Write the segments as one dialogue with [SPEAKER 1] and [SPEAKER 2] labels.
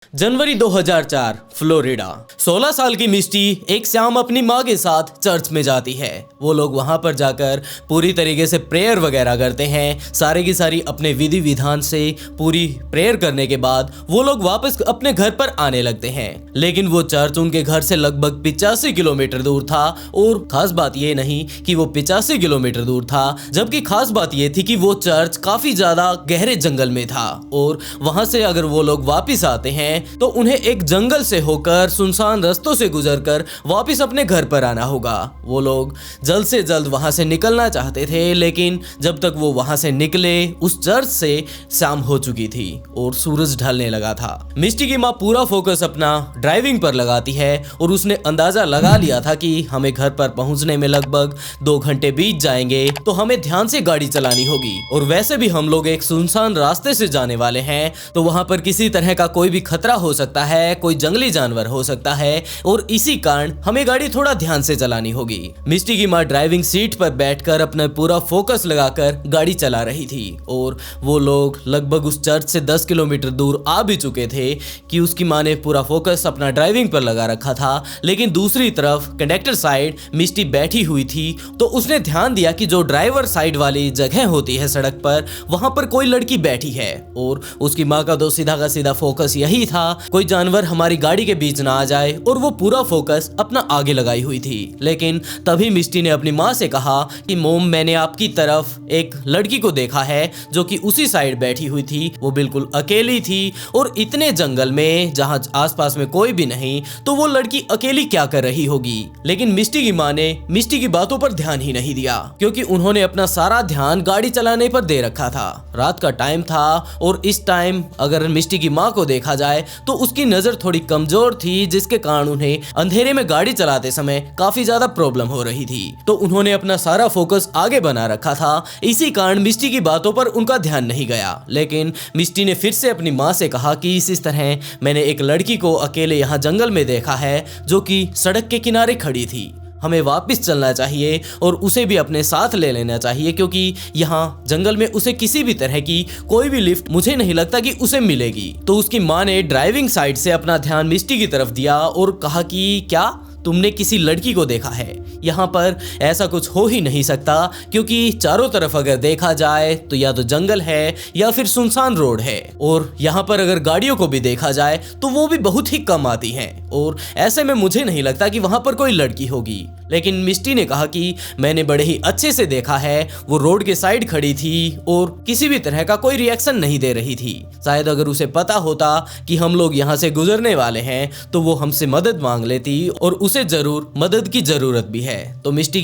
[SPEAKER 1] जनवरी 2004 Florida. 16 साल की मिस्टी एक शाम अपनी माँ के साथ चर्च में जाती है। वो लोग वहां पर जाकर पूरी तरीके से प्रेयर वगैरह करते हैं। सारे की सारी अपने विधि विधान से पूरी प्रेयर करने के बाद वो लोग वापस अपने घर पर आने लगते हैं। लेकिन वो चर्च उनके घर से लगभग 85 किलोमीटर दूर था। और खास बात ये नहीं कि वो 85 किलोमीटर दूर था, जबकि खास बात ये थी कि वो चर्च काफी ज्यादा गहरे जंगल में था। और वहां से अगर वो लोग वापिस आते हैं तो उन्हें एक जंगल से होकर सुनसान रास्तों से गुजरकर वापस अपने घर पर आना होगा। वो लोग जल्द से जल्द वहां से निकलना चाहते थे, लेकिन जब तक वो वहां से निकले उस चर्च से शाम हो चुकी थी और सूरज ढलने लगा था। मिस्टी की माँ पूरा फोकस अपना ड्राइविंग पर लगाती है और उसने अंदाजा लगा लिया था कि हमें घर पर पहुंचने में लगभग 2 घंटे बीत जाएंगे, तो हमें ध्यान से गाड़ी चलानी होगी। और वैसे भी हम लोग एक सुनसान रास्ते से जाने वाले हैं, तो वहां पर किसी तरह का कोई भी खतरा हो सकता है, कोई जंगली जानवर हो सकता है, और इसी कारण हमें गाड़ी थोड़ा ध्यान से चलानी होगी। मिस्टी की माँ ड्राइविंग सीट पर बैठकर अपना पूरा फोकस लगाकर गाड़ी चला रही थी। और वो लोग लगभग उस चर्च से 10 किलोमीटर दूर आ भी चुके थे कि उसकी माँ ने पूरा फोकस अपना ड्राइविंग पर लगा रखा था। लेकिन दूसरी तरफ कंडक्टर साइड मिस्टी बैठी हुई थी, तो उसने ध्यान दिया कि जो ड्राइवर साइड वाली जगह होती है सड़क पर, वहां पर कोई लड़की बैठी है। और उसकी माँ का तो सीधा का सीधा फोकस यही था कोई जानवर हमारी गाड़ी के बीच ना आ जाए, और वो पूरा फोकस अपना आगे लगाई हुई थी। लेकिन तभी मिस्टी ने अपनी माँ से कहा कि मोम, मैंने आपकी तरफ एक लड़की को देखा है जो कि उसी साइड बैठी हुई थी। वो बिल्कुल अकेली थी और इतने जंगल में जहां आसपास में कोई भी नहीं, तो वो लड़की अकेली क्या कर रही होगी। लेकिन मिस्टी की माँ ने मिस्टी की बातों पर ध्यान ही नहीं दिया, क्योंकि उन्होंने अपना सारा ध्यान गाड़ी चलाने पर दे रखा था। रात का टाइम था और इस टाइम अगर मिस्टी की माँ को देखा जाए तो उसकी नजर थोड़ी कमजोर थी, जिसके कारण उन्हें अंधेरे में गाड़ी चलाते समय काफी ज्यादा प्रॉब्लम हो रही थी। तो उन्होंने अपना सारा फोकस आगे बना रखा था, इसी कारण मिस्टी की बातों पर उनका ध्यान नहीं गया। लेकिन मिस्टी ने फिर से अपनी माँ से कहा कि इस तरह मैंने एक लड़की को अकेले यहाँ जंगल में देखा है जो कि सड़क के किनारे खड़ी थी। हमें वापस चलना चाहिए और उसे भी अपने साथ ले लेना चाहिए, क्योंकि यहाँ जंगल में उसे किसी भी तरह की कोई भी लिफ्ट मुझे नहीं लगता कि उसे मिलेगी। तो उसकी माँ ने ड्राइविंग साइड से अपना ध्यान मिस्टी की तरफ दिया और कहा कि क्या तुमने किसी लड़की को देखा है? यहाँ पर ऐसा कुछ हो ही नहीं सकता, क्योंकि चारों तरफ अगर देखा जाए तो या तो जंगल है या फिर सुनसान रोड है, और यहाँ पर अगर गाड़ियों को भी देखा जाए तो वो भी बहुत ही कम आती हैं, और ऐसे में मुझे नहीं लगता कि वहाँ पर कोई लड़की होगी। लेकिन मिस्टी ने कहा कि मैंने बड़े ही अच्छे से देखा है, वो रोड के साइड खड़ी थी और किसी भी तरह का कोई रिएक्शन नहीं दे रही थी। शायद अगर उसे पता होता कि हम लोग यहाँ से गुजरने वाले हैं तो वो हमसे मदद मांग लेती, और उसे जरूर मदद की जरूरत भी है। तो मिस्टी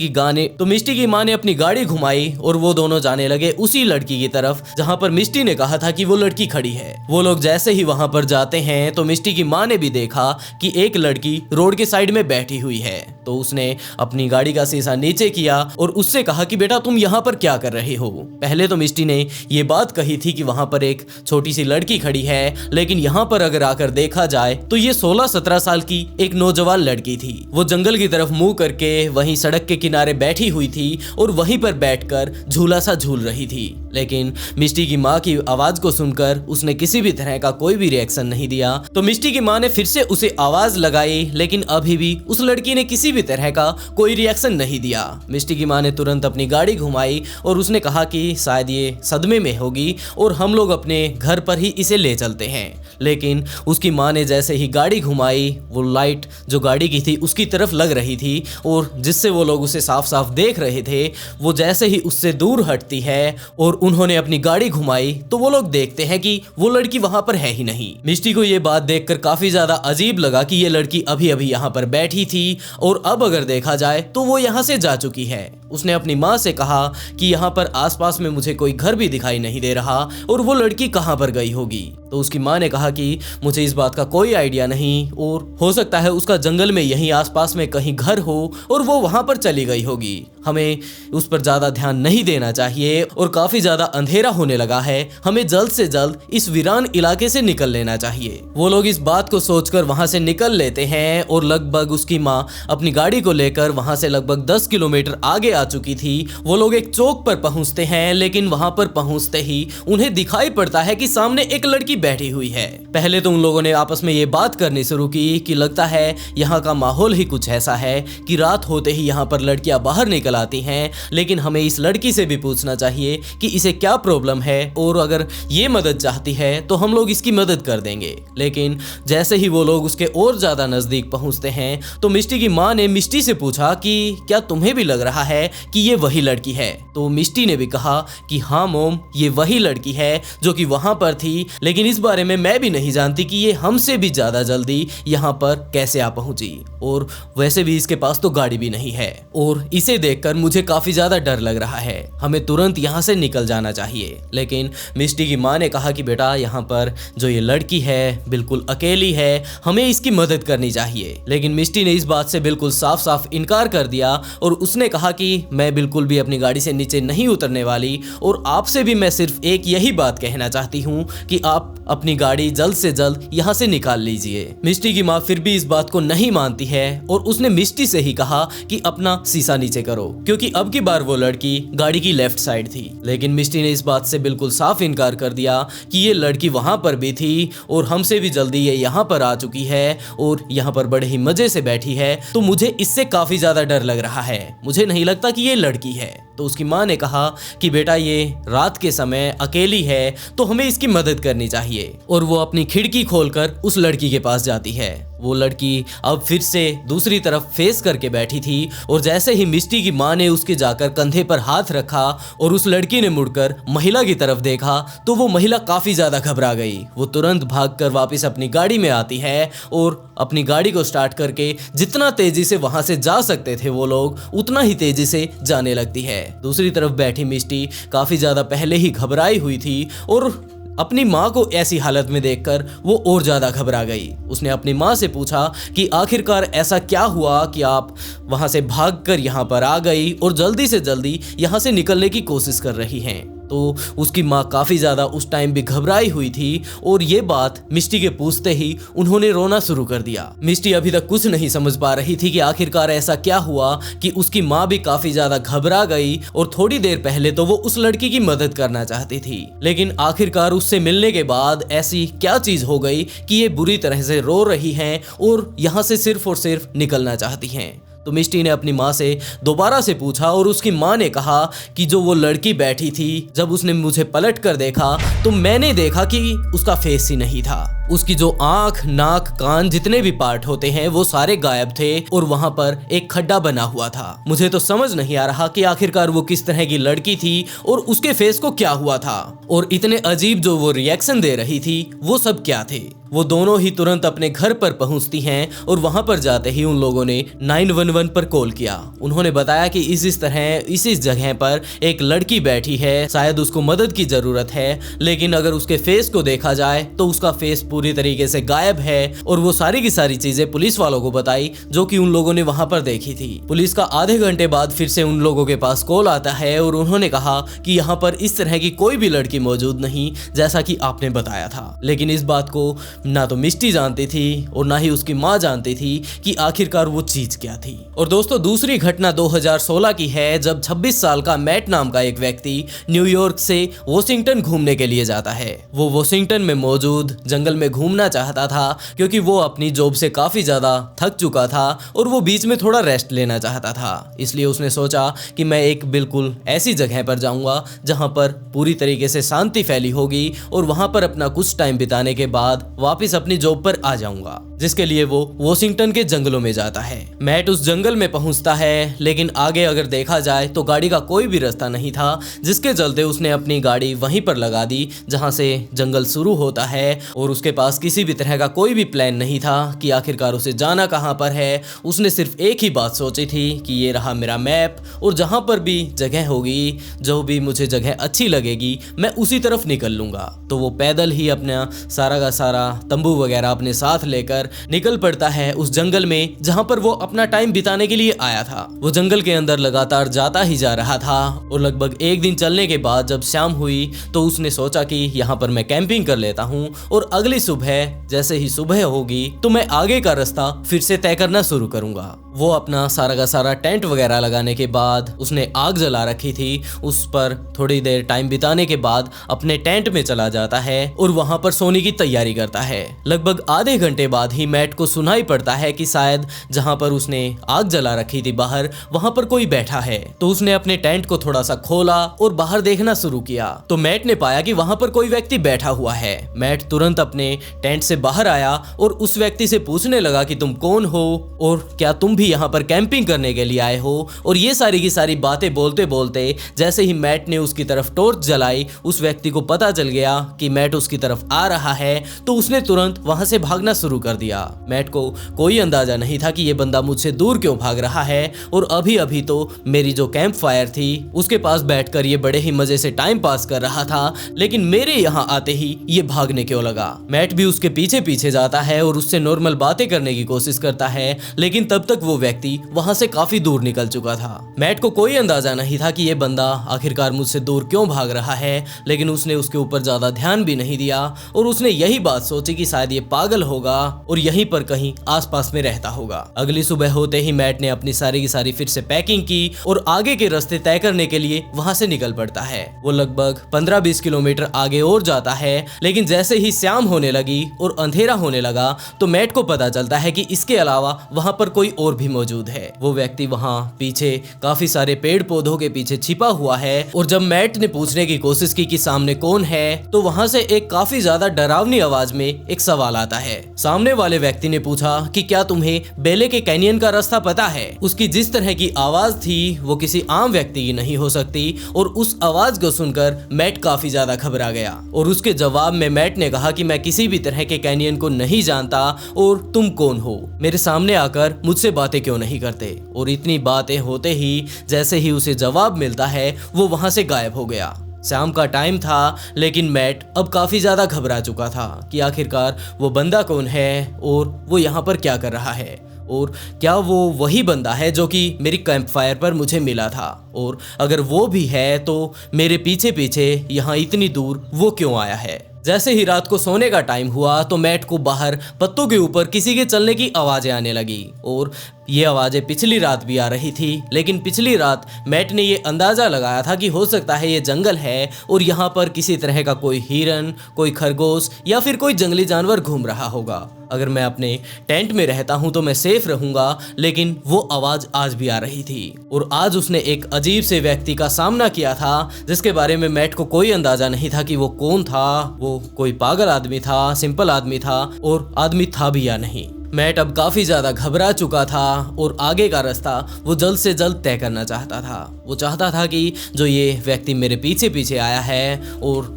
[SPEAKER 1] की माँ ने अपनी गाड़ी घुमाई और वो दोनों जाने लगे उसी लड़की की तरफ जहाँ पर मिस्टी ने कहा था कि वो लड़की खड़ी है। वो लोग जैसे ही वहां पर जाते हैं तो मिस्टी की माँ ने भी देखा कि एक लड़की रोड के साइड में बैठी हुई है। तो उसने अपनी गाड़ी का शीशा नीचे किया और उससे कहा कि बेटा, तुम यहाँ पर क्या कर रहे हो? पहले तो मिस्टी ने ये बात कही थी कि वहां पर एक छोटी सी लड़की खड़ी है, लेकिन यहाँ पर अगर आकर देखा जाए तो ये 16-17 साल की एक नौजवान लड़की थी। वो जंगल की तरफ मुंह करके वहीं सड़क के किनारे बैठी हुई थी और वहीं पर बैठकर झूला सा झूल रही थी। लेकिन मिस्टी की माँ की आवाज को सुनकर उसने किसी भी तरह का कोई भी रिएक्शन नहीं दिया। तो मिस्टी की माँ ने फिर से उसे आवाज लगाई, लेकिन अभी भी उस लड़की ने किसी भी तरह का कोई रिएक्शन नहीं दिया। मिस्टी की माँ ने तुरंत अपनी गाड़ी घुमाई और उसने कहा कि शायद ये सदमे में होगी और हम लोग अपने घर पर ही इसे ले चलते हैं। लेकिन उसकी माँ ने जैसे ही गाड़ी घुमाई, वो लाइट जो गाड़ी की थी उसकी तरफ लग रही थी, और जिससे वो लोग उसे साफ साफ देख रहे थे, वो जैसे ही उससे दूर हटती है और उन्होंने अपनी गाड़ी घुमाई तो वो लोग देखते हैं कि वो लड़की वहां पर है ही नहीं। मिस्टी को ये बात देखकर काफी ज्यादा अजीब लगा कि ये लड़की अभी अभी यहाँ पर बैठी थी और अब अगर देखा जाए तो वो यहाँ से जा चुकी है। उसने अपनी माँ से कहा कि यहाँ पर आसपास में मुझे कोई घर भी दिखाई नहीं दे रहा और वो लड़की कहाँ पर गई होगी। तो उसकी माँ ने कहा कि मुझे इस बात का कोई आइडिया नहीं, और हो सकता है उसका जंगल में यहीं आसपास में कहीं घर हो और वो वहां पर चली गई होगी। हमें उस पर ज्यादा ध्यान नहीं देना चाहिए और काफी ज्यादा अंधेरा होने लगा है, हमें जल्द से जल्द इस वीरान इलाके से निकल लेना चाहिए। वो लोग इस बात को सोचकर वहां से निकल लेते हैं और लगभग उसकी माँ अपनी गाड़ी को लेकर देखकर वहां से लगभग 10 किलोमीटर आगे आ चुकी थी। वो लोग एक चौक पर पहुंचते हैं, लेकिन वहां पर पहुंचते ही उन्हें दिखाई पड़ता है कि सामने एक लड़की बैठी हुई है। पहले तो उन लोगों ने आपस में ये बात करनी शुरू की कि लगता है यहाँ का माहौल ही कुछ ऐसा है कि रात होते ही यहाँ पर लड़कियां बाहर निकल आती हैं, लेकिन हमें इस लड़की से भी पूछना चाहिए कि इसे क्या प्रॉब्लम है, और अगर ये मदद चाहती है तो हम लोग इसकी मदद कर देंगे। लेकिन जैसे ही वो लोग उसके और ज्यादा नजदीक पहुंचते हैं तो मिष्टी की माँ ने मिष्टी से पूछा कि क्या तुम्हें भी लग रहा है कि ये वही लड़की है? तो मिष्टी ने भी कहा कि हाँ मोम, ये वही लड़की है जो कि वहां पर थी, लेकिन इस बारे में मैं भी नहीं जानती कि ये हमसे भी ज्यादा जल्दी यहाँ पर कैसे आ पहुंची, और वैसे भी इसके पास तो गाड़ी भी नहीं है, और इसे देखकर मुझे काफी ज्यादा डर लग रहा है, हमें तुरंत यहाँ से निकल जाना चाहिए। लेकिन मिष्टी की माँ ने कहा कि बेटा, यहाँ पर जो ये लड़की है बिल्कुल अकेली है, हमें इसकी मदद करनी चाहिए। लेकिन मिष्टी ने इस बात से बिल्कुल साफ साफ इनकार कर दिया और उसने कहा कि मैं बिल्कुल भी अपनी गाड़ी से नीचे नहीं उतरने वाली, और आपसे भी मैं सिर्फ एक यही बात कहना चाहती हूँ कि आप अपनी गाड़ी जल्द से जल्द यहाँ से निकाल लीजिए। मिष्टी की माँ फिर भी इस बात को नहीं मानती है और उसने मिष्टी से ही कहा कि अपना शीशा नीचे करो, क्योंकि अब की बार वो लड़की गाड़ी की लेफ्ट साइड थी। लेकिन मिष्टी ने इस बात से बिल्कुल साफ इनकार कर दिया कि ये लड़की वहां पर भी थी और हमसे भी जल्दी ये यहाँ पर आ चुकी है और यहाँ पर बड़े ही मजे से बैठी है, तो मुझे इससे काफी ज्यादा डर लग रहा है, मुझे नहीं लगता कि ये लड़की है। तो उसकी माँ ने कहा कि बेटा, ये रात के समय अकेली है तो हमें इसकी मदद करनी चाहिए, और वो अपनी खिड़की खोलकर उस लड़की के पास जाती है। वो लड़की अब फिर से दूसरी तरफ फेस करके बैठी थी, और जैसे ही मिष्टी की माँ ने उसके जाकर कंधे पर हाथ रखा और उस लड़की ने मुड़कर महिला की तरफ देखा तो वो महिला काफी ज्यादा घबरा गई। वो तुरंत भागकर वापस अपनी गाड़ी में आती है और अपनी गाड़ी को स्टार्ट करके जितना तेजी से वहां से जा सकते थे वो लोग उतना ही तेजी से जाने लगती है। दूसरी तरफ बैठी मिष्टी काफी ज्यादा पहले ही घबराई हुई थी, और अपनी माँ को ऐसी हालत में देखकर वो और ज्यादा घबरा गई। उसने अपनी माँ से पूछा कि आखिरकार ऐसा क्या हुआ कि आप वहां से भागकर यहाँ पर आ गई और जल्दी से जल्दी यहाँ से निकलने की कोशिश कर रही हैं। तो उसकी माँ काफी ज्यादा उस टाइम भी घबराई हुई थी, और ये बात मिष्टी के पूछते ही उन्होंने रोना शुरू कर दिया। मिष्टी अभी तक कुछ नहीं समझ पा रही थी कि आखिरकार ऐसा क्या हुआ कि उसकी माँ भी काफी ज्यादा घबरा गई, और थोड़ी देर पहले तो वो उस लड़की की मदद करना चाहती थी, लेकिन आखिरकार उससे मिलने के बाद ऐसी क्या चीज हो गई कि ये बुरी तरह से रो रही हैं और यहाँ से सिर्फ और सिर्फ निकलना चाहती हैं। तो मिष्टी ने अपनी माँ से दोबारा से पूछा, और उसकी माँ ने कहा कि जो वो लड़की बैठी थी, जब उसने मुझे पलट कर देखा तो मैंने देखा कि उसका फेस ही नहीं था। उसकी जो आंख, नाक, कान, जितने भी पार्ट होते हैं वो सारे गायब थे, और वहां पर एक खड्डा बना हुआ था। मुझे तो समझ नहीं आ रहा कि आखिरकार वो किस तरह की लड़की थी और उसके फेस को क्या हुआ था, और इतने अजीब जो वो रिएक्शन दे रही थी वो सब क्या थे। वो दोनों ही तुरंत अपने घर पर पहुंचती हैं, और वहां पर जाते ही उन लोगों ने 911 पर कॉल किया। उन्होंने बताया कि इस तरह इस जगह पर एक लड़की बैठी है, शायद उसको मदद की जरूरत है, लेकिन अगर उसके फेस को देखा जाए तो उसका फेस पूरी तरीके से गायब है, और वो सारी की सारी चीजें पुलिस वालों को बताई जो कि उन लोगों ने वहां पर देखी थी। पुलिस का आधे घंटे बाद फिर से उन लोगों के पास कॉल आता है, और उन्होंने कहा कि यहाँ पर इस तरह की कोई भी लड़की मौजूद नहीं जैसा कि आपने बताया था। लेकिन इस बात को ना तो मिष्टी जानती थी और ना ही उसकी माँ जानती थी कि आखिरकार वो चीज क्या थी। और दोस्तों, दूसरी घटना 2016 की है, जब 26 साल का मैट नाम का एक व्यक्ति न्यूयॉर्क से वॉशिंगटन घूमने के लिए जाता है। वो वॉशिंगटन में मौजूद जंगल में घूमना चाहता था, क्योंकि वो अपनी जॉब से काफी ज्यादा थक चुका था और वो बीच में थोड़ा रेस्ट लेना चाहता था। इसलिए उसने सोचा कि मैं एक बिल्कुल ऐसी जगह पर जाऊंगा जहां पर पूरी तरीके से शांति फैली होगी, और वहां पर अपना कुछ टाइम बिताने के बाद वापस अपनी जॉब पर आ जाऊंगा, जिसके लिए वो वॉशिंगटन के जंगलों में जाता है। मैट उस जंगल में पहुंचता है, लेकिन आगे अगर देखा जाए तो गाड़ी का कोई भी रास्ता नहीं था, जिसके चलते उसने अपनी गाड़ी वहीं पर लगा दी जहां से जंगल शुरू होता है, और उसके पास किसी भी तरह का कोई भी प्लान नहीं था कि आखिरकार उसे जाना कहां पर है। उसने सिर्फ एक ही बात सोची थी कि ये रहा मेरा मैप, और जहां पर भी जगह होगी, जो भी मुझे जगह अच्छी लगेगी, मैं उसी तरफ निकल लूंगा। तो वो पैदल ही अपना सारा का सारा तंबू वगैरह अपने साथ लेकर निकल पड़ता है उस जंगल में जहां पर वो अपना टाइम बिताने के लिए आया था। वो जंगल के अंदर लगातार जाता ही जा रहा था, और लगभग एक दिन चलने के बाद जब शाम हुई तो उसने सोचा कि यहाँ पर मैं कैंपिंग कर लेता हूँ, और अगली सुबह जैसे ही सुबह होगी तो मैं आगे का रास्ता फिर से तय करना शुरू करूंगा। वो अपना सारा का सारा टेंट वगैरह लगाने के बाद उसने आग जला रखी थी, उस पर थोड़ी देर टाइम बिताने के बाद अपने टेंट में चला जाता है और वहां पर सोने की तैयारी करता है। लगभग आधे घंटे बाद ही मैट को सुनाई पड़ता है कि शायद जहां पर उसने आग जला रखी थी बाहर, वहां पर कोई बैठा है। तो उसने अपने टेंट को थोड़ा सा खोला और बाहर देखना शुरू किया तो मैट ने पाया कि वहां पर कोई व्यक्ति बैठा हुआ है। मैट तुरंत अपने टेंट से बाहर आया और उस व्यक्ति से पूछने लगा कि तुम कौन हो और क्या तुम भी यहाँ पर कैंपिंग करने के लिए आए हो। और ये सारी की सारी बातें बोलते बोलते जैसे ही मैट ने उसकी तरफ टॉर्च जलाई, उस व्यक्ति को पता चल गया कि मैट उसकी तरफ आ रहा है तो उसने तुरंत वहां से भागना शुरू कर दिया। मैट को कोई अंदाजा नहीं था कि ये बंदा मुझसे दूर क्यों भाग रहा है और अभी अभी तो मेरी जो कैंप फायर थी उसके पास बैठकर ये बड़े ही मजे से टाइम पास कर रहा था, लेकिन मेरे यहाँ आते ही ये भागने क्यों लगा। मैट भी उसके पीछे पीछे जाता है और उससे नॉर्मल बातें करने की कोशिश करता है, लेकिन तब तक वो व्यक्ति वहां से काफी दूर निकल चुका था। मैट को कोई अंदाजा नहीं था कि ये बंदा आखिरकार मुझसे दूर क्यों भाग रहा है, लेकिन उसने उसके ऊपर ज्यादा ध्यान भी नहीं दिया और उसने यही बात सोची कि शायद ये पागल होगा और यहीं पर कहीं आसपास में रहता होगा। अगली सुबह होते ही मैट ने अपनी सारी की सारी फिर से पैकिंग की और आगे के रास्ते तय करने के लिए वहां से निकल पड़ता है। वो लगभग 15-20 किलोमीटर आगे और जाता है, लेकिन जैसे ही शाम होने लगी और अंधेरा होने लगा तो मैट को पता चलता है कि इसके अलावा वहां पर कोई और भी मौजूद है। वो व्यक्ति वहां पीछे काफी सारे पेड़ पौधों के पीछे छिपा हुआ है और जब मैट ने पूछने की कोशिश की कि सामने कौन है तो वहां से एक काफी ज्यादा डरावनी आवाज में एक सवाल आता है। सामने वाले व्यक्ति ने पूछा कि क्या तुम्हें बेले के कैनियन का रास्ता पता है। उसकी जिस तरह की आवाज थी वो किसी आम व्यक्ति की नहीं हो सकती और उस आवाज को सुनकर मैट काफी ज्यादा घबरा गया और उसके जवाब में मैट ने कहा कि मैं किसी भी तरह के कैनियन को नहीं जानता और तुम कौन हो, मेरे सामने आकर मुझसे बातें क्यों नहीं करते। और इतनी बातें होते ही जैसे ही उसे जवाब मिलता है वो वहां से गायब हो गया। शाम का टाइम था, लेकिन मैट अब काफी ज्यादा घबरा चुका था कि आखिरकार वो बंदा कौन है और वो यहाँ पर क्या कर रहा है और क्या वो वही बंदा है जो कि मेरी कैंप फायर पर मुझे मिला था, और अगर वो भी है तो मेरे पीछे पीछे यहाँ इतनी दूर वो क्यों आया है। जैसे ही रात को सोने का टाइम हुआ तो मैट को बाहर पत्तों के ऊपर किसी के चलने की आवाजें आने लगी और ये आवाजें पिछली रात भी आ रही थी, लेकिन पिछली रात मैट ने ये अंदाजा लगाया था कि हो सकता है ये जंगल है और यहाँ पर किसी तरह का कोई हिरन, कोई खरगोश या फिर कोई जंगली जानवर घूम रहा होगा। अगर मैं अपने टेंट में रहता हूँ तो मैं सेफ रहूंगा, लेकिन वो आवाज आज भी आ रही थी और आज उसने एक अजीब से व्यक्ति का सामना किया था जिसके बारे में मैट को कोई अंदाजा नहीं था कि वो कौन था। वो कोई पागल आदमी था, सिंपल आदमी था और आदमी था भी या नहीं। मैट अब काफी ज्यादा घबरा चुका था और आगे का रास्ता वो जल्द से जल्द तय करना चाहता था। वो चाहता था कि जो ये व्यक्ति मेरे पीछे पीछे आया है और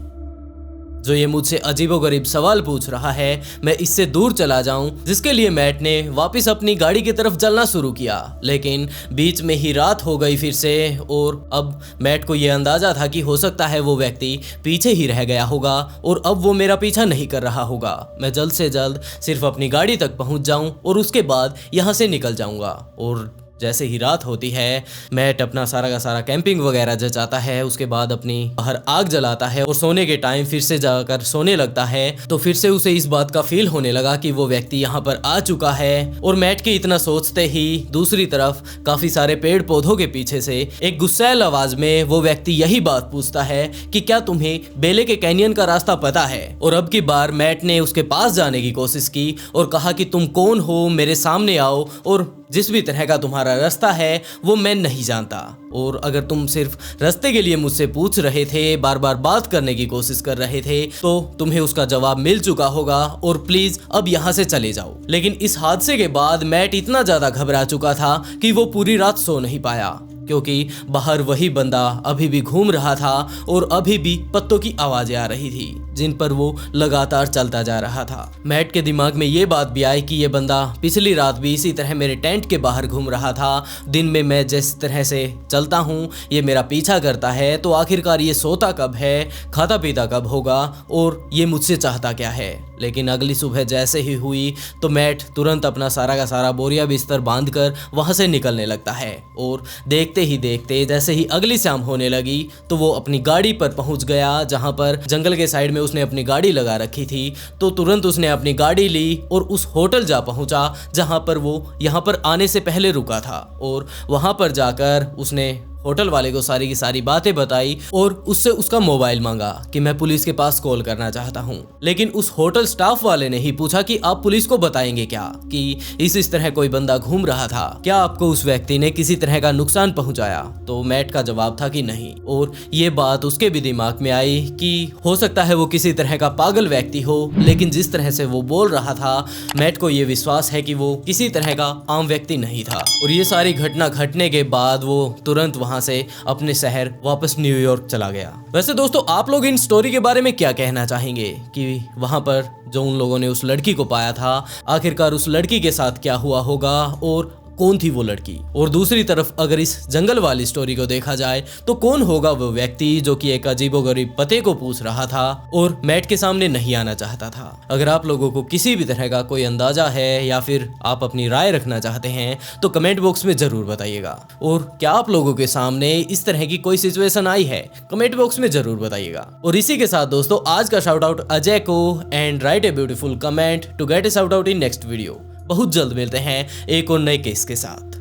[SPEAKER 1] जो ये मुझसे अजीबोगरीब सवाल पूछ रहा है मैं इससे दूर चला जाऊं, जिसके लिए मैट ने वापस अपनी गाड़ी की तरफ चलना शुरू किया। लेकिन बीच में ही रात हो गई फिर से और अब मैट को ये अंदाजा था कि हो सकता है वो व्यक्ति पीछे ही रह गया होगा और अब वो मेरा पीछा नहीं कर रहा होगा। मैं जल्द से जल्द सिर्फ अपनी गाड़ी तक पहुंच जाऊं और उसके बाद यहाँ से निकल जाऊंगा। और जैसे ही रात होती है मैट अपना सारा का सारा कैंपिंग वगैरह जचाता है, उसके बाद अपनी बाहर आग जलाता है और सोने के टाइम फिर से जाकर सोने लगता है। तो फिर से उसे इस बात का फील होने लगा कि वो व्यक्ति यहाँ पर आ चुका है और मैट के इतना सोचते ही दूसरी तरफ काफी सारे पेड़ पौधों के पीछे से एक गुस्सैल आवाज में वो व्यक्ति यही बात पूछता है कि क्या तुम्हें बेले के कैनियन का रास्ता पता है। और अब की बार मैट ने उसके पास जाने की कोशिश की और कहा कि तुम कौन हो, मेरे सामने आओ और जिस भी तरह का तुम्हारा रास्ता है वो मैं नहीं जानता। और अगर तुम सिर्फ रास्ते के लिए मुझसे पूछ रहे थे, बार बार बात करने की कोशिश कर रहे थे, तो तुम्हें उसका जवाब मिल चुका होगा और प्लीज अब यहाँ से चले जाओ। लेकिन इस हादसे के बाद मैट इतना ज्यादा घबरा चुका था कि वो पूरी रात सो नहीं पाया, क्योंकि बाहर वही बंदा अभी भी घूम रहा था और अभी भी पत्तों की आवाजें आ रही थी जिन पर वो लगातार चलता जा रहा था। मैट के दिमाग में ये बात भी आई कि ये बंदा पिछली रात भी इसी तरह मेरे टेंट के बाहर घूम रहा था। दिन में मैं जिस तरह से चलता हूँ ये मेरा पीछा करता है, तो आखिरकार ये सोता कब है, खाता पीता कब होगा और ये मुझसे चाहता क्या है। लेकिन अगली सुबह जैसे ही हुई तो मैट तुरंत अपना सारा का सारा बोरिया बिस्तर बांधकर वहां से निकलने लगता है और देखते ही देखते जैसे ही अगली शाम होने लगी तो वो अपनी गाड़ी पर पहुंच गया, जहां पर जंगल के साइड में उसने अपनी गाड़ी लगा रखी थी तो तुरंत उसने अपनी गाड़ी ली और उस होटल जा पहुंचा जहां पर वो यहाँ पर आने से पहले रुका था। और वहां पर जाकर उसने होटल वाले को सारी की सारी बातें बताई और उससे उसका मोबाइल मांगा कि मैं पुलिस के पास कॉल करना चाहता हूं। लेकिन उस होटल स्टाफ वाले ने ही पूछा कि आप पुलिस को बताएंगे क्या कि इस तरह कोई बंदा घूम रहा था, क्या आपको उस व्यक्ति ने किसी तरह का नुकसान पहुंचाया? तो मैट का जवाब था कि नहीं। और ये बात उसके भी दिमाग में आई कि हो सकता है वो किसी तरह का पागल व्यक्ति हो, लेकिन जिस तरह से वो बोल रहा था मैट को ये विश्वास है कि वो किसी तरह का आम व्यक्ति नहीं था। और ये सारी घटना घटने के बाद वो तुरंत वहां से अपने शहर वापस न्यूयॉर्क चला गया। वैसे दोस्तों आप लोग इन स्टोरी के बारे में क्या कहना चाहेंगे कि वहां पर जो उन लोगों ने उस लड़की को पाया था आखिरकार उस लड़की के साथ क्या हुआ होगा और कौन थी वो लड़की? और दूसरी तरफ अगर इस जंगल वाली स्टोरी को देखा जाए तो कौन होगा वो व्यक्ति जो कि एक अजीबोगरीब पते को पूछ रहा था और मैट के सामने नहीं आना चाहता था? अगर आप लोगों को किसी भी तरह का कोई अंदाजा है या फिर आप अपनी राय रखना चाहते हैं तो कमेंट बॉक्स में जरूर बताइएगा। और क्या आप लोगों के सामने इस तरह की कोई सिचुएशन आई है? कमेंट बॉक्स में जरूर बताइएगा। और इसी के साथ दोस्तों आज का शाउट आउट अजय को and write a beautiful comment to get a shout out in next video. बहुत जल्द मिलते हैं एक और नए केस के साथ।